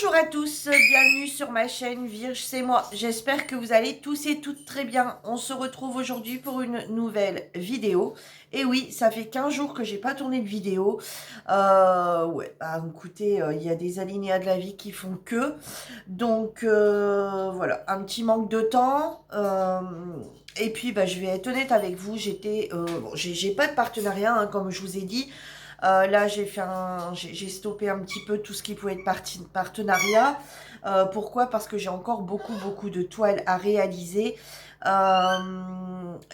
Bonjour à tous, bienvenue sur ma chaîne Virge, c'est moi. J'espère que vous allez tous et toutes très bien. On se retrouve aujourd'hui pour une nouvelle vidéo. Et oui, ça fait 15 jours que j'ai pas tourné de vidéo. Ouais, bah, écoutez, il y a des alinéas de la vie qui font que. Donc voilà, un petit manque de temps. Et puis bah, je vais être honnête avec vous, bon, j'ai pas de partenariat, hein, comme je vous ai dit. Là, j'ai stoppé un petit peu tout ce qui pouvait être partenariat. Pourquoi? Parce que j'ai encore beaucoup de toiles à réaliser. Encore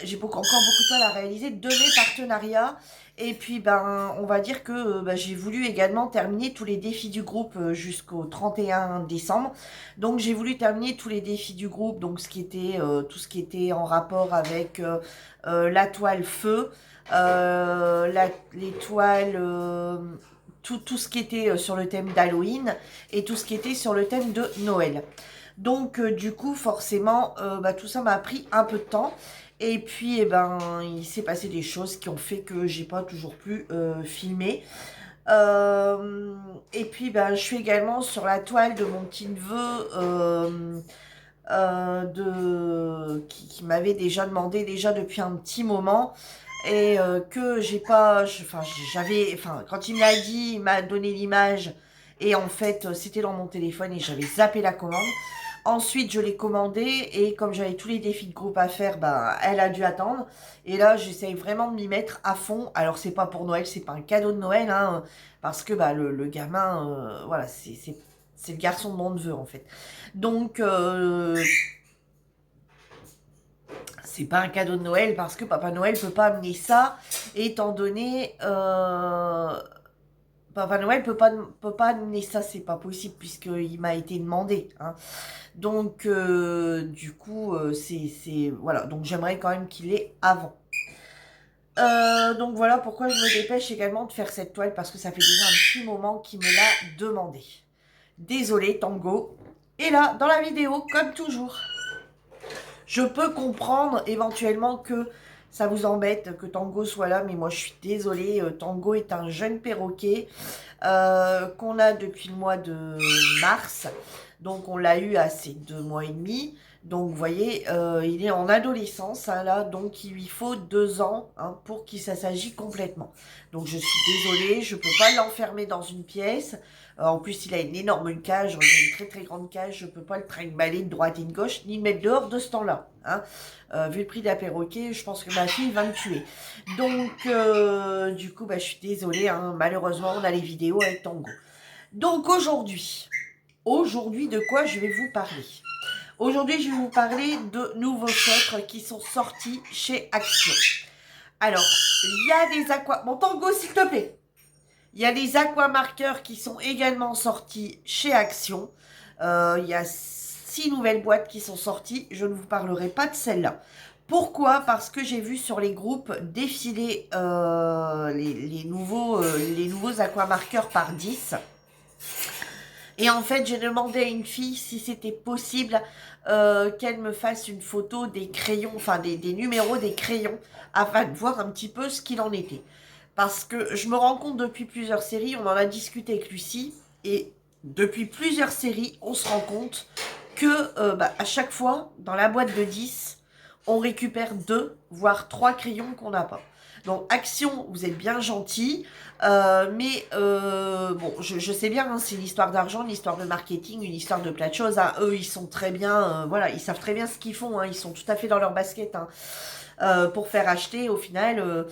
beaucoup de toiles à réaliser de mes partenariats. Et puis, ben, on va dire que ben, j'ai voulu également terminer tous les défis du groupe jusqu'au 31 décembre. Donc, j'ai voulu terminer tous les défis du groupe, donc tout ce qui était en rapport avec la toile feu, l'étoile, tout ce qui était sur le thème d'Halloween et tout ce qui était sur le thème de Noël. Donc du coup forcément bah, tout ça m'a pris un peu de temps et puis eh ben il s'est passé des choses qui ont fait que j'ai pas toujours pu filmer. Et puis ben je suis également sur la toile de mon petit neveu qui m'avait déjà demandé déjà depuis un petit moment et que j'ai pas, quand il me l'a dit, il m'a donné l'image et en fait c'était dans mon téléphone et j'avais zappé la commande. Ensuite je l'ai commandé et comme j'avais tous les défis de groupe à faire, bah elle a dû attendre et là j'essaye vraiment de m'y mettre à fond. Alors c'est pas pour Noël, c'est pas un cadeau de Noël hein, parce que bah le gamin, voilà c'est le garçon de mon neveu en fait. Donc c'est pas un cadeau de Noël parce que Papa Noël peut pas amener ça, étant donné Papa Noël peut pas amener ça, c'est pas possible puisqu'il m'a été demandé. Hein. Donc du coup voilà, donc j'aimerais quand même qu'il ait avant. Donc voilà pourquoi je me dépêche également de faire cette toile parce que ça fait déjà un petit moment qu'il me l'a demandé. Désolée Tango. Et là, dans la vidéo, comme toujours. Je peux comprendre éventuellement que ça vous embête que Tango soit là, mais moi je suis désolée. Tango est un jeune perroquet qu'on a depuis le mois de mars. Donc on l'a eu à ses 2 mois et demi. Donc vous voyez, il est en adolescence hein, là, donc il lui faut 2 ans hein, pour qu'il s'agisse complètement. Donc je suis désolée, je ne peux pas l'enfermer dans une pièce. En plus, il a une énorme cage, il a une très grande cage, je ne peux pas le trimballer de droite et de gauche, ni le mettre dehors de ce temps-là. Hein. Vu le prix de la perroquet, je pense que ma fille va me tuer. Donc, du coup, bah, je suis désolée, hein, malheureusement, on a les vidéos avec Tango. Donc aujourd'hui, de quoi je vais vous parler? Aujourd'hui, je vais vous parler de nouveaux feutres qui sont sortis chez Action. Alors, il y a des aqua... Bon, Tango, s'il te plaît. Il y a des aquamarqueurs qui sont également sortis chez Action. Il y a 6 nouvelles boîtes qui sont sorties. Je ne vous parlerai pas de celle-là. Pourquoi? Parce que j'ai vu sur les groupes défiler les nouveaux aquamarqueurs par 10. Et en fait, j'ai demandé à une fille si c'était possible qu'elle me fasse une photo des crayons, enfin des numéros des crayons, afin de voir un petit peu ce qu'il en était. Parce que je me rends compte depuis plusieurs séries, on en a discuté avec Lucie, et depuis plusieurs séries, on se rend compte que à chaque fois, dans la boîte de 10, on récupère 2, voire 3 crayons qu'on n'a pas. Donc, Action, vous êtes bien gentils, mais bon, je sais bien, hein, c'est une histoire d'argent, une histoire de marketing, une histoire de plein de choses. Hein. Eux, ils sont très bien, voilà, ils savent très bien ce qu'ils font, hein, ils sont tout à fait dans leur basket. Hein. Pour faire acheter, au final,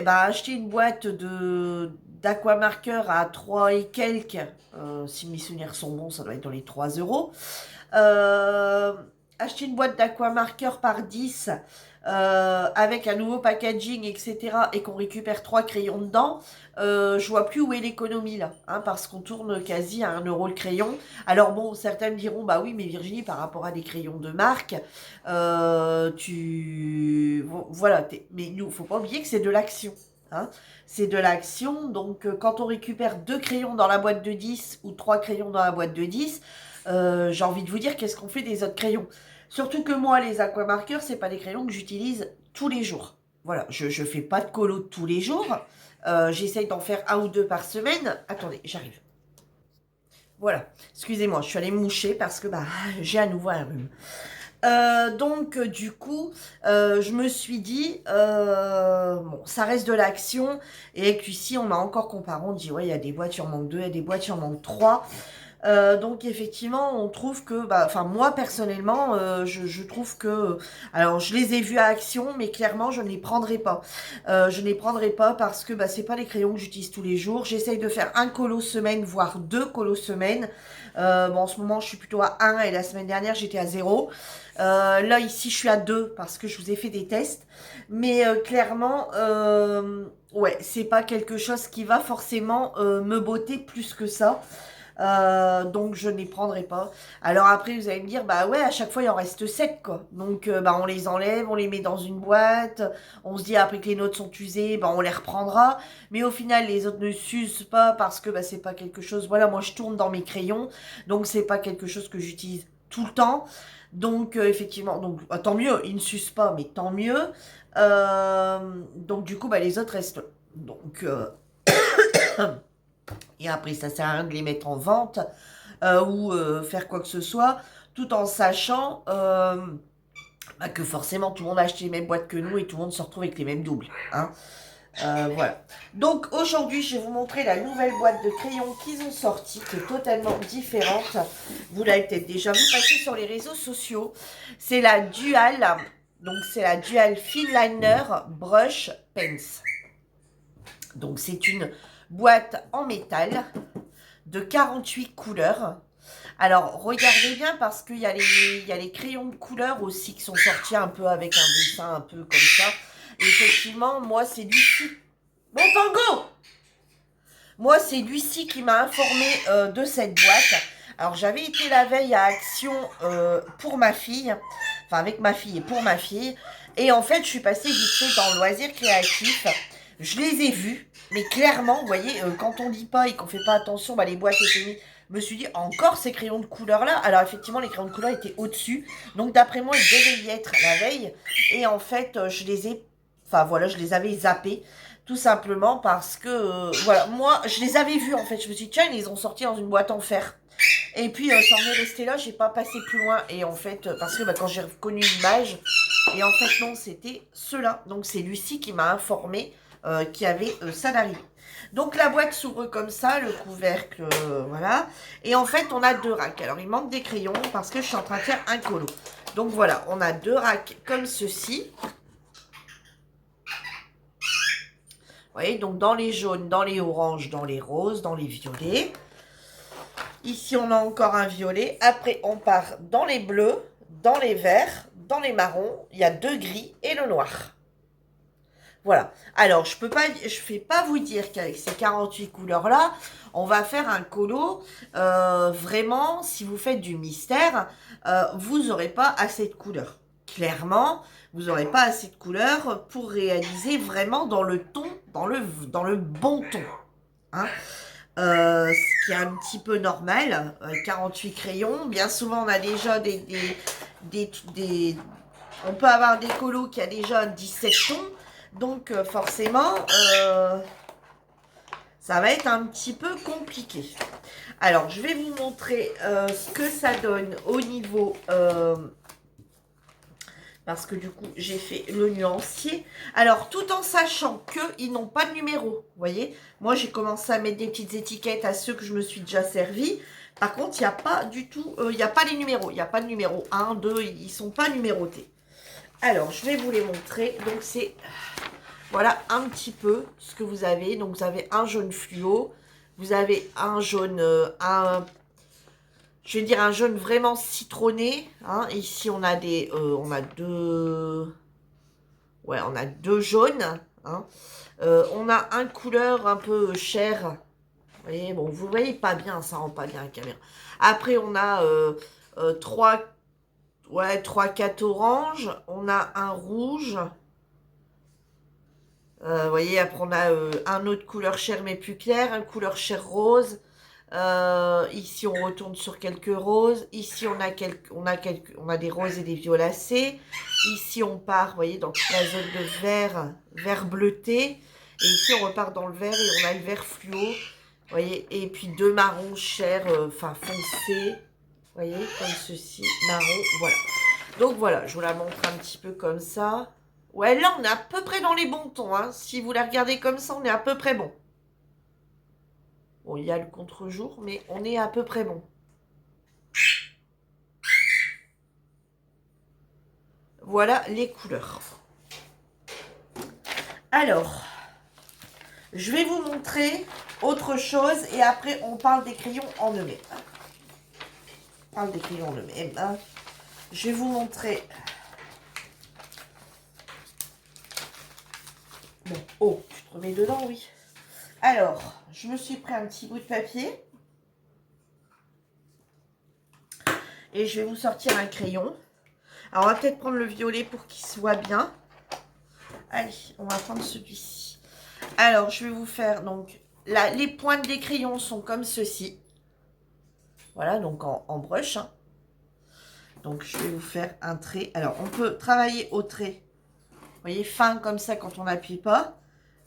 acheter une boîte d'aquamarqueur à 3 et quelques, si mes souvenirs sont bons, ça doit être dans les 3 euros. Euh, Acheter une boîte d'aquamarqueur par 10 avec un nouveau packaging, etc., et qu'on récupère 3 crayons dedans, je vois plus où est l'économie là, hein, parce qu'on tourne quasi à 1 € le crayon. Alors bon, certains me diront, bah oui, mais Virginie, par rapport à des crayons de marque, voilà, mais nous, faut pas oublier que c'est de l'action. Hein. C'est de l'action, donc quand on récupère 2 crayons dans la boîte de 10 ou 3 crayons dans la boîte de 10, j'ai envie de vous dire qu'est-ce qu'on fait des autres crayons. Surtout que moi, les aquamarqueurs, c'est pas des crayons que j'utilise tous les jours. Voilà, je fais pas de colo tous les jours. J'essaye d'en faire 1 ou 2 par semaine. Attendez, j'arrive. Voilà, excusez-moi, je suis allée me moucher parce que bah, j'ai à nouveau un rhume. Donc, du coup, je me suis dit, bon, ça reste de l'action. Et avec ici, on a encore comparé, on dit, ouais, il y a des boîtes, il en manque 2, il y a des boîtes, il en manque 3. Donc effectivement, on trouve que, bah, enfin moi personnellement, je trouve que, alors je les ai vus à Action, mais clairement je ne les prendrai pas. Je ne les prendrai pas parce que bah, c'est pas les crayons que j'utilise tous les jours. J'essaye de faire un colo semaine, voire 2 colos semaine. Bon, en ce moment je suis plutôt à 1 et la semaine dernière j'étais à 0. Là ici je suis à 2 parce que je vous ai fait des tests. Mais clairement, ouais, c'est pas quelque chose qui va forcément me botter plus que ça. Donc je ne les prendrai pas. Alors après vous allez me dire bah ouais à chaque fois il en reste 7 quoi. Donc bah on les enlève, on les met dans une boîte, on se dit après que les nôtres sont usées, bah on les reprendra. Mais au final les autres ne s'usent pas parce que bah c'est pas quelque chose. Voilà moi je tourne dans mes crayons, donc c'est pas quelque chose que j'utilise tout le temps. Donc effectivement donc tant mieux ils ne s'usent pas mais tant mieux. Donc du coup bah les autres restent là. Donc et après, ça sert à rien de les mettre en vente ou faire quoi que ce soit, tout en sachant bah, que forcément tout le monde a acheté les mêmes boîtes que nous et tout le monde se retrouve avec les mêmes doubles. Hein. Voilà. Donc aujourd'hui, je vais vous montrer la nouvelle boîte de crayons qu'ils ont sortie, qui est totalement différente. Vous l'avez peut-être déjà vu passer sur les réseaux sociaux. C'est la Dual, donc c'est la Dual Finliner Brush Pens. Donc c'est une boîte en métal de 48 couleurs. Alors, regardez bien parce qu'il y a les crayons de couleur aussi qui sont sortis un peu avec un dessin un peu comme ça. Et effectivement, moi, c'est lui-ci. Bon, Tango! Moi, c'est lui-ci qui m'a informé de cette boîte. Alors, j'avais été la veille à Action pour ma fille. Enfin, avec ma fille et pour ma fille. Et en fait, je suis passée vite fait dans le loisir créatif. Je les ai vus. Mais clairement, vous voyez, quand on lit pas et qu'on fait pas attention, bah, les boîtes étaient mises. Je me suis dit, encore ces crayons de couleur là. Alors effectivement, les crayons de couleur étaient au-dessus. Donc d'après moi, ils devaient y être la veille. Et en fait, je les ai... Enfin voilà, je les avais zappés. Tout simplement parce que, voilà, moi, je les avais vus en fait. Je me suis dit, tiens, ils les ont sortis dans une boîte en fer. Et puis, ça en est resté là, j'ai pas passé plus loin. Et en fait, parce que bah, quand j'ai reconnu l'image, et en fait, non, c'était ceux-là. Donc, c'est Lucie qui m'a informé qu'il y avait ça d'arriver. Donc, la boîte s'ouvre comme ça, le couvercle, voilà. Et en fait, on a 2 racks. Alors, il manque des crayons parce que je suis en train de faire un colo. Donc, voilà, on a 2 racks comme ceci. Vous voyez, donc dans les jaunes, dans les oranges, dans les roses, dans les violets. Ici, on a encore un violet. Après, on part dans les bleus, dans les verts, dans les marrons. Il y a 2 gris et le noir. Voilà. Alors, je vais pas vous dire qu'avec ces 48 couleurs-là, on va faire un colo. Vraiment, si vous faites du mystère, vous n'aurez pas assez de couleurs. Clairement, vous n'aurez pas assez de couleurs pour réaliser vraiment dans le ton, dans le bon ton. Hein. Ce qui est un petit peu normal, 48 crayons. Bien souvent, on a déjà on peut avoir des colos qui a déjà 17 tons. Donc, forcément, ça va être un petit peu compliqué. Alors, je vais vous montrer ce que ça donne au niveau... parce que du coup, j'ai fait le nuancier. Alors, tout en sachant qu'ils n'ont pas de numéro. Vous voyez, moi, j'ai commencé à mettre des petites étiquettes à ceux que je me suis déjà servi. Par contre, il n'y a pas du tout... il n'y a pas les numéros. Il n'y a pas de numéro 1, 2. Ils ne sont pas numérotés. Alors, je vais vous les montrer. Donc, c'est... Voilà un petit peu ce que vous avez. Donc, vous avez un jaune fluo. Vous avez un jaune... je vais dire un jaune vraiment citronné. Hein. Ici, on a on a deux... Ouais, on a 2 jaunes. Hein. On a un couleur un peu chair. Vous voyez, bon, vous voyez pas bien, ça rend pas bien la caméra. Après, on a 3, 4 oranges. On a un rouge. Vous voyez, après on a un autre couleur chair mais plus clair, un couleur chair rose. Ici on retourne sur quelques roses. Ici on a des roses et des violacés. Ici on part, vous voyez, dans toute la zone de vert bleuté. Et ici on repart dans le vert et on a le vert fluo. voyez, et puis deux marrons chers, enfin foncés, vous voyez, comme ceci, marron, voilà. Donc voilà, je vous la montre un petit peu comme ça. Ouais, là, on est à peu près dans les bons tons, hein. Si vous la regardez comme ça, on est à peu près bon. Bon, il y a le contre-jour, mais on est à peu près bon. Voilà les couleurs. Alors, je vais vous montrer autre chose et après, on parle des crayons en eux-mêmes. On parle des crayons en eux-mêmes, hein. Je vais vous montrer. Bon, oh, tu te remets dedans, oui. Alors, je me suis pris un petit bout de papier. Et je vais vous sortir un crayon. Alors, on va peut-être prendre le violet pour qu'il soit bien. Allez, on va prendre celui-ci. Alors, je vais vous faire, donc, là, les pointes des crayons sont comme ceci. Voilà, donc en brush, hein. Donc, je vais vous faire un trait. Alors, on peut travailler au trait, vous voyez, fin comme ça quand on n'appuie pas.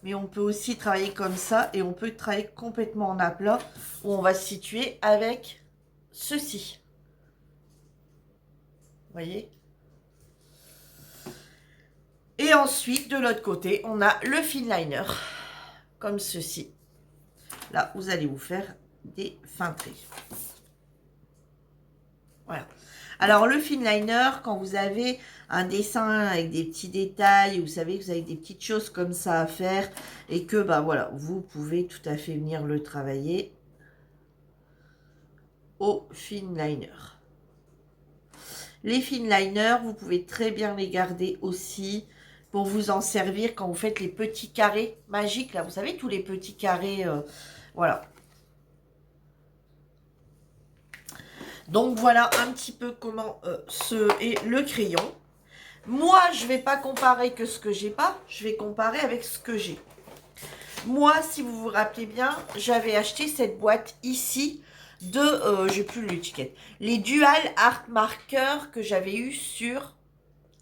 Mais on peut aussi travailler comme ça et on peut travailler complètement en aplat où on va se situer avec ceci. Vous voyez? Et ensuite, de l'autre côté, on a le finliner, comme ceci. Là, vous allez vous faire des fins traits. Voilà. Alors, le finliner, quand vous avez un dessin avec des petits détails, vous savez que vous avez des petites choses comme ça à faire, et que, bah voilà, vous pouvez tout à fait venir le travailler au finliner. Les finliners, vous pouvez très bien les garder aussi pour vous en servir quand vous faites les petits carrés magiques, là, vous savez, tous les petits carrés, voilà. Donc voilà un petit peu comment ce est le crayon. Moi, je ne vais pas comparer que ce que j'ai pas, je vais comparer avec ce que j'ai. Moi, si vous vous rappelez bien, j'avais acheté cette boîte ici de, j'ai plus l'étiquette, les Dual Art Markers que j'avais eu sur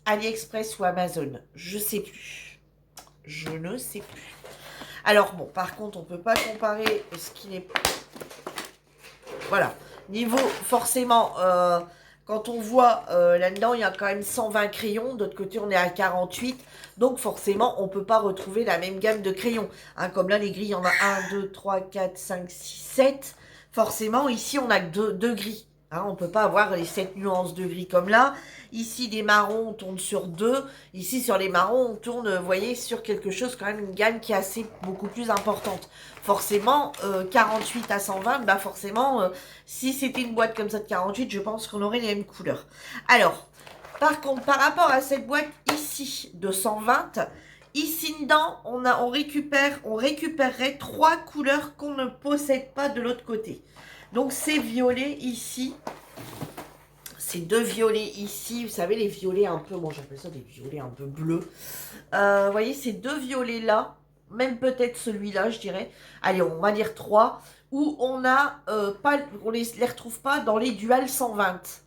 AliExpress ou Amazon. Je sais plus. Je ne sais plus. Alors bon, par contre, on ne peut pas comparer ce qui n'est pas... Voilà. Niveau, forcément, quand on voit là-dedans, il y a quand même 120 crayons. D'autre côté, on est à 48. Donc forcément, on ne peut pas retrouver la même gamme de crayons. Hein, comme là, les gris, il y en a 1, 2, 3, 4, 5, 6, 7. Forcément, ici, on a que deux gris. Hein, on ne peut pas avoir les 7 nuances de gris comme là. Ici, des marrons, on tourne sur 2. Ici, sur les marrons, on tourne, vous voyez, sur quelque chose, quand même, une gamme qui est assez, beaucoup plus importante. Forcément, 48 à 120, bah forcément, si c'était une boîte comme ça de 48, je pense qu'on aurait les mêmes couleurs. Alors, par contre, par rapport à cette boîte ici de 120, ici dedans, on récupérerait 3 couleurs qu'on ne possède pas de l'autre côté. Donc, c'est violet ici. Ces deux violets ici, vous savez, les violets un peu, moi j'appelle ça des violets un peu bleus. Vous voyez, ces deux violets-là, même peut-être celui-là, je dirais. Allez, on va dire 3, où on a pas, on les retrouve pas dans les duals 120.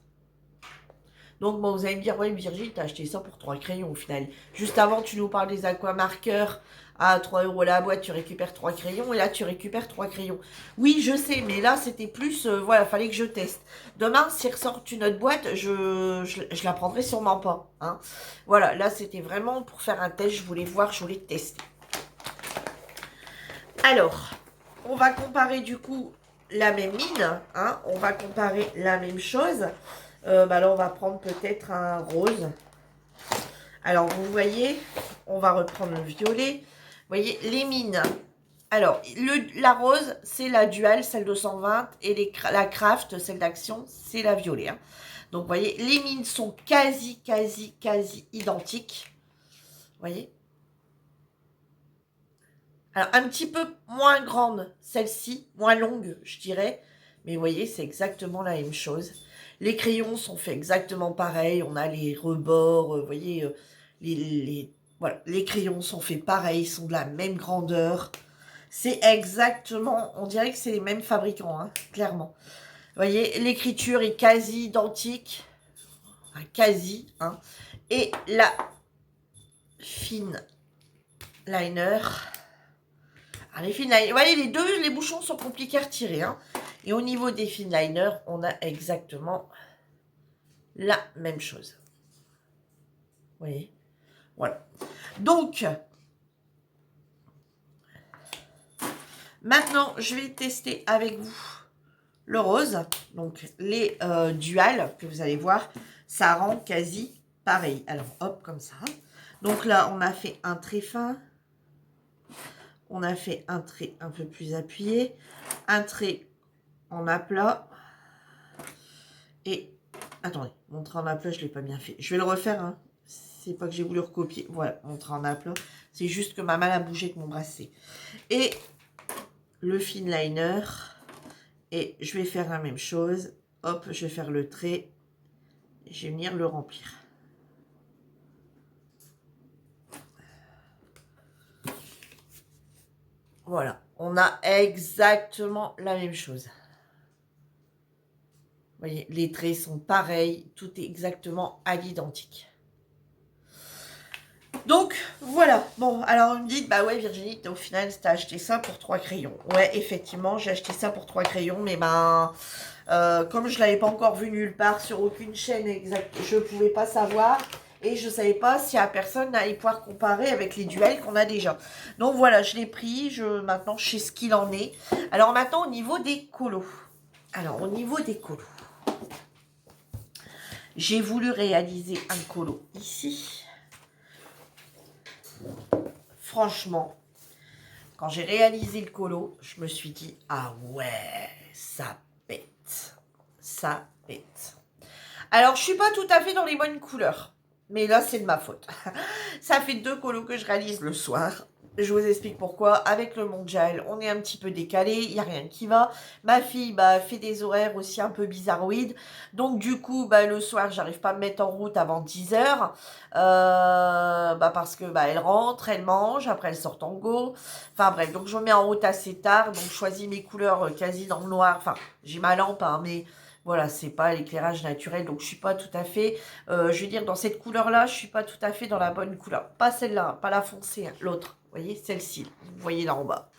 Donc, bon, vous allez me dire, ouais, Virginie, t'as acheté ça pour 3 crayons au final. Juste avant, tu nous parles des aquamarqueurs à 3 € la boîte, tu récupères 3 crayons, et là, tu récupères 3 crayons. Oui, je sais, mais là, c'était plus, voilà, fallait que je teste. Demain, s'ils ressortent une autre boîte, je la prendrai sûrement pas. Hein. Voilà, là, c'était vraiment pour faire un test, je voulais voir, je voulais tester. Alors, on va comparer du coup la même mine, hein, on va comparer la même chose. Bah là, on va prendre peut-être un rose. Alors, vous voyez, on va reprendre le violet. Vous voyez, les mines. Alors, la rose, c'est la dual, celle de 120. Et la craft, celle d'action, c'est la violet. Hein. Donc, vous voyez, les mines sont quasi identiques. Vous voyez. Alors, un petit peu moins grande, celle-ci, moins longue, je dirais. Mais vous voyez, c'est exactement la même chose. Les crayons sont faits exactement pareil. On a les rebords, vous voyez, voilà, les crayons sont faits pareil, ils sont de la même grandeur. C'est exactement, on dirait que c'est les mêmes fabricants, hein, clairement. Vous voyez, l'écriture est quasi identique. Enfin, quasi, hein. Et la fine liner... Les finliners, vous voyez, les bouchons sont compliqués à retirer. Hein. Et au niveau des finliners, on a exactement la même chose. Vous voyez? Voilà. Donc, maintenant, je vais tester avec vous le rose. Donc, les duals que vous allez voir, ça rend quasi pareil. Alors, hop, comme ça. Donc là, on a fait un trait fin. On a fait un trait un peu plus appuyé. Un trait en aplat. Et, attendez, mon trait en aplat, je ne l'ai pas bien fait. Je vais le refaire, hein. C'est pas que j'ai voulu recopier. Voilà, mon trait en aplat. C'est juste que ma main a bougé avec mon bracelet. Et le finliner. Et je vais faire la même chose. Hop, je vais faire le trait. Je vais venir le remplir. Voilà, on a exactement la même chose. Vous voyez, les traits sont pareils, tout est exactement à l'identique. Donc, voilà. Bon, alors, vous me dites, bah ouais, Virginie, au final, t'as acheté ça pour 3 crayons. Ouais, effectivement, j'ai acheté ça pour 3 crayons, mais ben, comme je ne l'avais pas encore vu nulle part sur aucune chaîne exacte, je ne pouvais pas savoir. Et je ne savais pas si la personne allait pouvoir comparer avec les duels qu'on a déjà. Donc voilà, je l'ai pris. Maintenant, je sais ce qu'il en est. Alors maintenant, au niveau des colos. Alors, au niveau des colos. J'ai voulu réaliser un colo ici. Franchement, quand j'ai réalisé le colo, je me suis dit, ah ouais, ça pète. Ça pète. Alors, je ne suis pas tout à fait dans les bonnes couleurs. Mais là, c'est de ma faute. Ça fait 2 colos que je réalise le soir. Je vous explique pourquoi. Avec le mondial, on est un petit peu décalé. Il n'y a rien qui va. Ma fille fait des horaires aussi un peu bizarroïdes. Donc, du coup, le soir, j'arrive pas à me mettre en route avant 10 heures. Parce que elle rentre, elle mange. Après, elle sort en go. Enfin, bref. Donc, je me mets en route assez tard. Donc, je choisis mes couleurs quasi dans le noir. Enfin, j'ai ma lampe, hein, mais... Voilà, c'est pas l'éclairage naturel, donc je suis pas tout à fait, je veux dire, dans cette couleur-là, je suis pas tout à fait dans la bonne couleur. Pas celle-là, pas la foncée, hein, l'autre, vous voyez, celle-ci, vous voyez là en bas.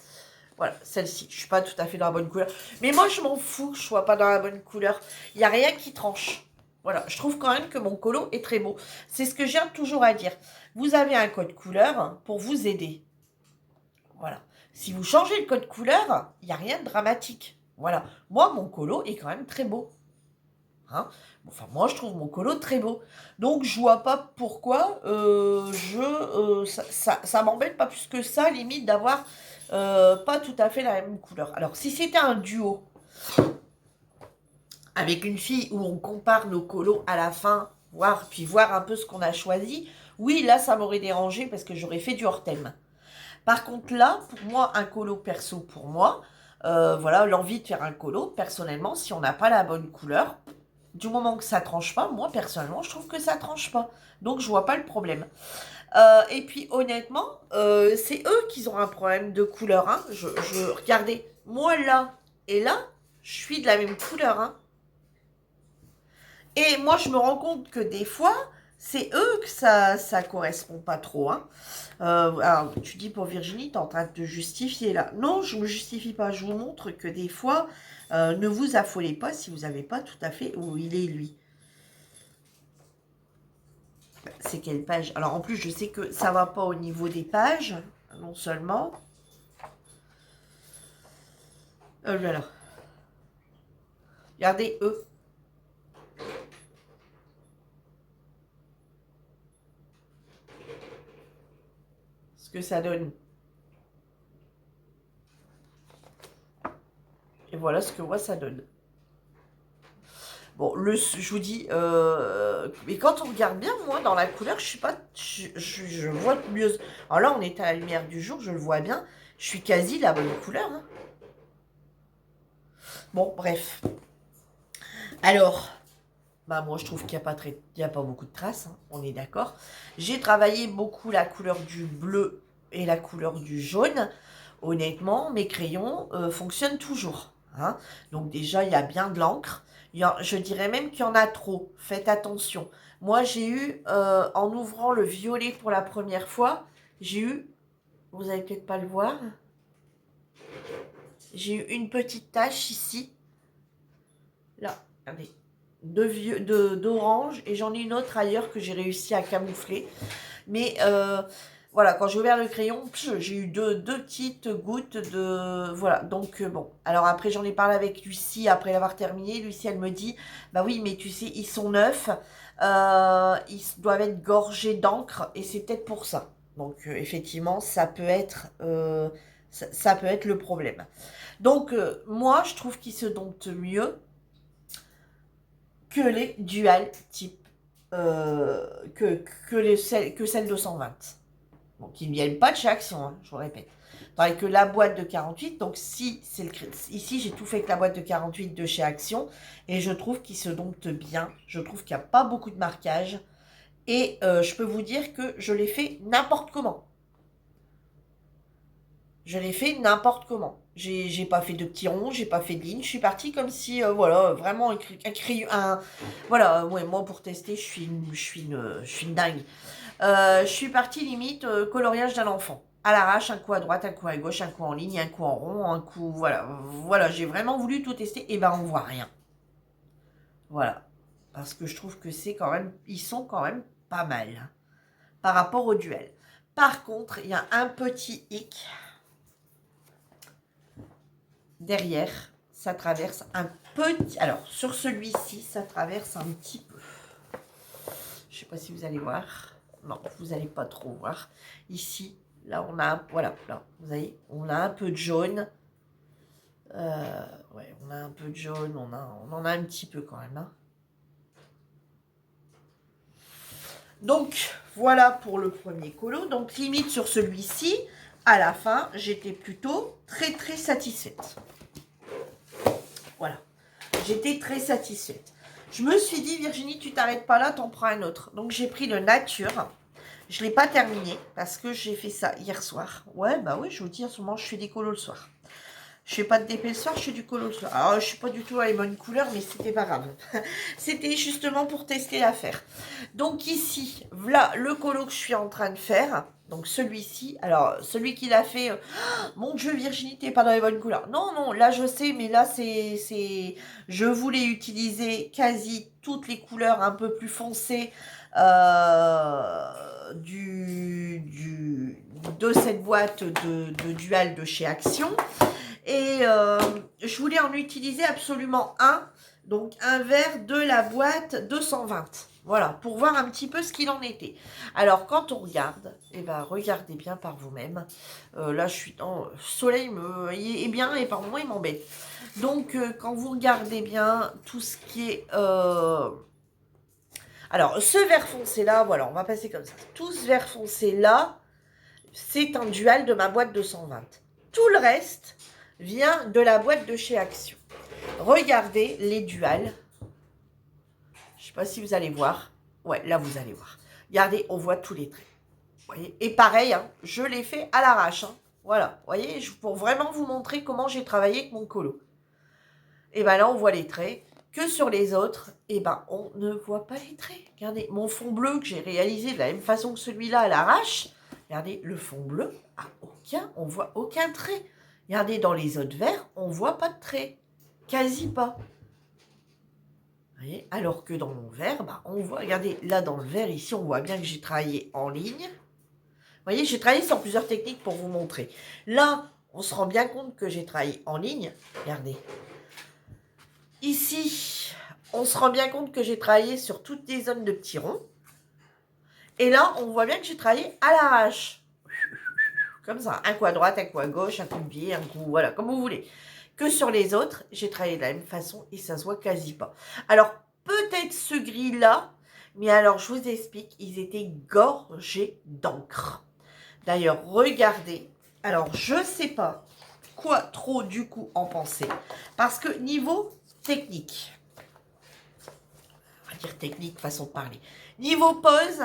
Voilà, celle-ci, je suis pas tout à fait dans la bonne couleur. Mais moi, je m'en fous que je sois pas dans la bonne couleur. Il n'y a rien qui tranche. Voilà, je trouve quand même que mon colo est très beau. C'est ce que j'ai toujours à dire. Vous avez un code couleur pour vous aider. Voilà. Si vous changez le code couleur, il n'y a rien de dramatique. Voilà. Moi, mon colo est quand même très beau. Hein, enfin, moi, je trouve mon colo très beau. Donc, je vois pas pourquoi ça m'embête pas plus que ça, limite, d'avoir pas tout à fait la même couleur. Alors, si c'était un duo avec une fille où on compare nos colos à la fin, puis voir un peu ce qu'on a choisi, oui, là, ça m'aurait dérangé parce que j'aurais fait du hors thème. Par contre, là, pour moi, un colo perso, pour moi, voilà, l'envie de faire un colo, personnellement, si on n'a pas la bonne couleur, du moment que ça tranche pas, moi personnellement, je trouve que ça tranche pas. Donc je vois pas le problème. Et puis honnêtement, c'est eux qui ont un problème de couleur. Hein. Regardez, moi là et là, je suis de la même couleur. Hein. Et moi je me rends compte que des fois, c'est eux que ça correspond pas trop. Hein. Alors tu dis pour Virginie, tu es en train de te justifier là. Non, je me justifie pas. Je vous montre que des fois, ne vous affolez pas si vous n'avez pas tout à fait où il est lui. C'est quelle page? Alors en plus, je sais que ça va pas au niveau des pages, non seulement. Voilà. Regardez eux. Ce que ça donne. Et voilà ce que moi ça donne. Bon, je vous dis, mais quand on regarde bien, moi, dans la couleur, je suis pas, je vois mieux. Alors là, on est à la lumière du jour, je le vois bien. Je suis quasi la bonne couleur. Hein. Bon, bref. Alors, moi, je trouve qu'il n'y a pas beaucoup de traces, hein, on est d'accord. J'ai travaillé beaucoup la couleur du bleu et la couleur du jaune. Honnêtement, mes crayons fonctionnent toujours. Hein. Donc déjà, il y a bien de l'encre. Je dirais même qu'il y en a trop. Faites attention. Moi, j'ai eu, en ouvrant le violet pour la première fois, j'ai eu, vous n'allez peut-être pas le voir, J'ai eu une petite tache ici. Là, regardez. D'orange. Et j'en ai une autre ailleurs que j'ai réussi à camoufler. Mais voilà, quand j'ai ouvert le crayon, j'ai eu deux petites gouttes de... Voilà, donc bon. Alors après, j'en ai parlé avec Lucie après l'avoir terminé. Lucie, elle me dit, bah oui, mais tu sais, ils sont neufs. Ils doivent être gorgés d'encre et c'est peut-être pour ça. Donc effectivement, ça peut être... ça peut être le problème. Donc moi, je trouve qu'ils se domptent mieux que les dual type que celle de 120. Bon, qui ne viennent pas de chez Action, hein, je vous répète. Tandis que la boîte de 48, donc si c'est ici j'ai tout fait avec la boîte de 48 de chez Action et je trouve qu'il se dompte bien. Je trouve qu'il n'y a pas beaucoup de marquage et je peux vous dire que je l'ai fait n'importe comment. Je l'ai fait n'importe comment. J'ai pas fait de petits ronds, j'ai pas fait de lignes. Je suis partie comme si, voilà, vraiment voilà, ouais, moi pour tester, je suis une dingue. Je suis partie limite coloriage d'un enfant. À l'arrache, un coup à droite, un coup à gauche, un coup en ligne, un coup en rond, un coup, voilà. Voilà, j'ai vraiment voulu tout tester. Et ben, on voit rien. Voilà. Parce que je trouve que c'est quand même, ils sont quand même pas mal hein, par rapport au duel. Par contre, il y a un petit hic derrière, ça traverse un petit... Alors, sur celui-ci, ça traverse un petit peu. Je ne sais pas si vous allez voir. Non, vous n'allez pas trop voir. Ici, là, on a... Voilà, là, vous voyez, on a un peu de jaune. Ouais, on a un peu de jaune. On en a un petit peu quand même. Hein. Donc, voilà pour le premier colo. Donc, limite sur celui-ci, à la fin, j'étais plutôt très, très satisfaite. Voilà. J'étais très satisfaite. Je me suis dit, Virginie, tu t'arrêtes pas là, t'en prends un autre. Donc, j'ai pris le Nature. Je ne l'ai pas terminé parce que j'ai fait ça hier soir. Ouais, bah oui, je vous dis, en ce moment, je fais des colos le soir. Je fais pas de DP le soir, je fais du colo le soir. Alors, je suis pas du tout à les bonnes couleurs, mais c'était pas grave. C'était justement pour tester l'affaire. Donc ici, voilà le colo que je suis en train de faire. Donc celui-ci, alors celui qui l'a fait, mon Dieu Virginie, t'es pas dans les bonnes couleurs. Non, non, là je sais, mais là je voulais utiliser quasi toutes les couleurs un peu plus foncées de cette boîte de Dual de chez Action. Et je voulais en utiliser absolument un, donc un vert de la boîte 220. Voilà, pour voir un petit peu ce qu'il en était. Alors, quand on regarde, eh ben, regardez bien par vous-même. Là, je suis dans le soleil est bien et par moments, il m'embête. Donc, quand vous regardez bien tout ce qui est... Alors, ce vert foncé là, voilà, on va passer comme ça. Tout ce vert foncé là, c'est un dual de ma boîte 220. Tout le reste vient de la boîte de chez Action. Regardez les duals. Je ne sais pas si vous allez voir. Ouais, là, vous allez voir. Regardez, on voit tous les traits. Vous voyez. Et pareil, hein, je l'ai fait à l'arrache. Hein. Voilà, vous voyez, pour vraiment vous montrer comment j'ai travaillé avec mon colo. Et bien là, on voit les traits. Que sur les autres, et ben, on ne voit pas les traits. Regardez, mon fond bleu que j'ai réalisé de la même façon que celui-là à l'arrache. Regardez, le fond bleu, on voit aucun trait. Regardez, dans les autres verts, on ne voit pas de trait. Quasi pas. Vous voyez, alors que dans mon vert, bah, on voit, regardez, là dans le vert, ici, on voit bien que j'ai travaillé en ligne. Vous voyez, j'ai travaillé sur plusieurs techniques pour vous montrer. Là, on se rend bien compte que j'ai travaillé en ligne. Regardez. Ici, on se rend bien compte que j'ai travaillé sur toutes les zones de petits ronds. Et là, on voit bien que j'ai travaillé à l'arrache. Comme ça, un coup à droite, un coup à gauche, un coup de pied, un coup, voilà, comme vous voulez. Que sur les autres, j'ai travaillé de la même façon et ça se voit quasi pas. Alors, peut-être ce gris-là, mais alors, je vous explique, ils étaient gorgés d'encre. D'ailleurs, regardez. Alors, je sais pas quoi trop, du coup, en penser. Parce que niveau technique, on va dire technique, façon de parler. Niveau pose,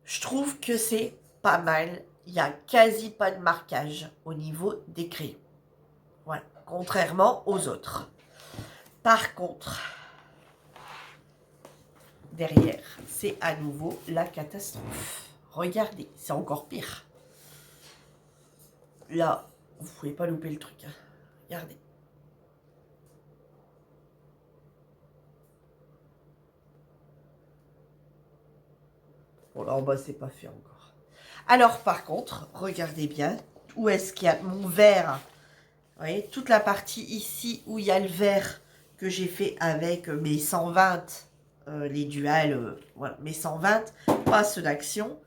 je trouve que c'est pas mal. Il n'y a quasi pas de marquage au niveau des crayons. Voilà, contrairement aux autres. Par contre, derrière, c'est à nouveau la catastrophe. Regardez, c'est encore pire. Là, vous ne pouvez pas louper le truc. Hein. Regardez. Bon, là en bas, c'est pas fait encore. Alors, par contre, regardez bien. Où est-ce qu'il y a mon vert? Vous voyez, toute la partie ici où il y a le vert que j'ai fait avec mes 120, les duals, voilà, mes 120, pas ceux d'action.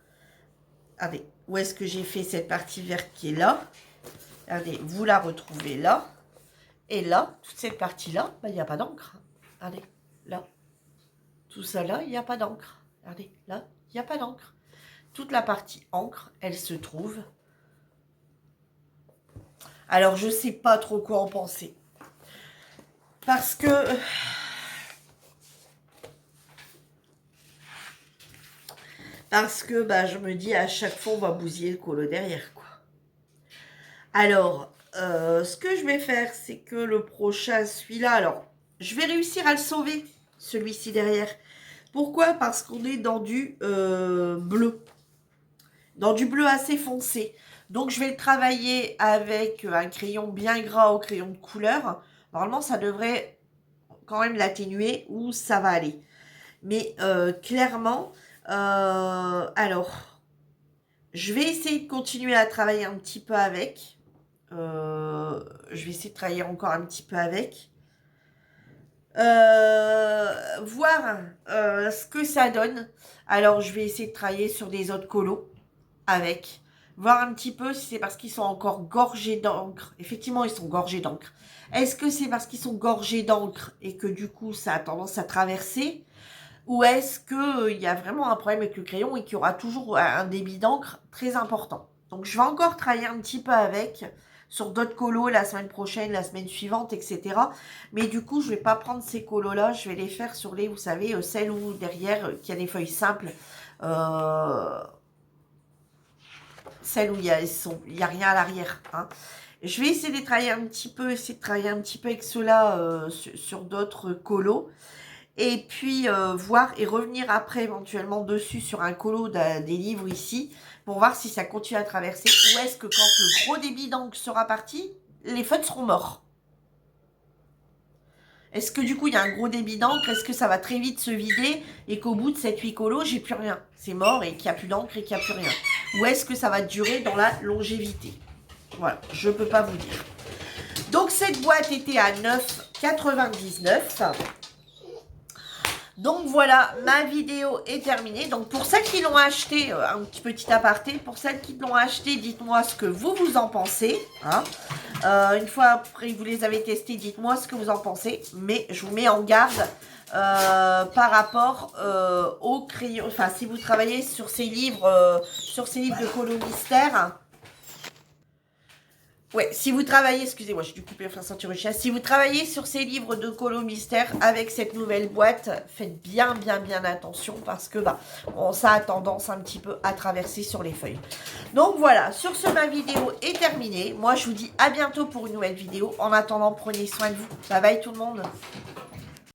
Regardez, où est-ce que j'ai fait cette partie verte qui est là? Regardez, vous la retrouvez là. Et là, toute cette partie-là, il n'y a pas d'encre. Regardez, là. Tout ça là, il n'y a pas d'encre. Regardez, là, il n'y a pas d'encre. Toute la partie encre, elle se trouve. Alors, je ne sais pas trop quoi en penser. Parce que... bah, je me dis, à chaque fois, on va bousiller le colo derrière, quoi. Alors, ce que je vais faire, c'est que le prochain, celui-là, alors, je vais réussir à le sauver, celui-ci derrière. Pourquoi? Parce qu'on est dans du bleu. Dans du bleu assez foncé. Donc, je vais le travailler avec un crayon bien gras au crayon de couleur. Normalement, ça devrait quand même l'atténuer ou ça va aller. Mais clairement, alors, je vais essayer de continuer à travailler un petit peu avec. Je vais essayer de travailler encore un petit peu avec. Voir ce que ça donne. Alors, je vais essayer de travailler sur des autres colos avec. Voir un petit peu si c'est parce qu'ils sont encore gorgés d'encre. Effectivement, ils sont gorgés d'encre. Est-ce que c'est parce qu'ils sont gorgés d'encre et que du coup, ça a tendance à traverser? Ou est-ce qu'il y a vraiment un problème avec le crayon et qu'il y aura toujours un débit d'encre très important? Donc, je vais encore travailler un petit peu avec sur d'autres colos la semaine prochaine, la semaine suivante, etc. Mais du coup, je ne vais pas prendre ces colos-là. Je vais les faire sur les, vous savez, celles où derrière, qu'il y a des feuilles simples. Celles où il y a rien à l'arrière. Hein. Je vais essayer de travailler un petit peu, avec ceux-là sur d'autres colos. Et puis voir et revenir après éventuellement dessus sur un colo des livres ici pour voir si ça continue à traverser ou est-ce que quand le gros débit d'encre sera parti, les feutres seront morts. Est-ce que du coup il y a un gros débit d'encre? Est-ce que ça va très vite se vider et qu'au bout de 7-8 colos, j'ai plus rien? C'est mort et qu'il n'y a plus d'encre et qu'il n'y a plus rien. Ou est-ce que ça va durer dans la longévité? Voilà, je ne peux pas vous dire. Donc cette boîte était à 9,99 €. Donc voilà, ma vidéo est terminée. Donc pour celles qui l'ont acheté, un petit aparté, pour celles qui l'ont acheté, dites-moi ce que vous en pensez. Hein. Une fois après vous les avez testés, dites-moi ce que vous en pensez. Mais je vous mets en garde par rapport au crayon. Enfin, si vous travaillez sur ces livres, de colo mystère. Ouais, si vous travaillez, excusez-moi, j'ai dû couper la ceinture de chasse. Si vous travaillez sur ces livres de colo mystère avec cette nouvelle boîte, faites bien attention parce que ça a tendance un petit peu à traverser sur les feuilles. Donc voilà, sur ce, ma vidéo est terminée. Moi, je vous dis à bientôt pour une nouvelle vidéo. En attendant, prenez soin de vous. Bye bye tout le monde.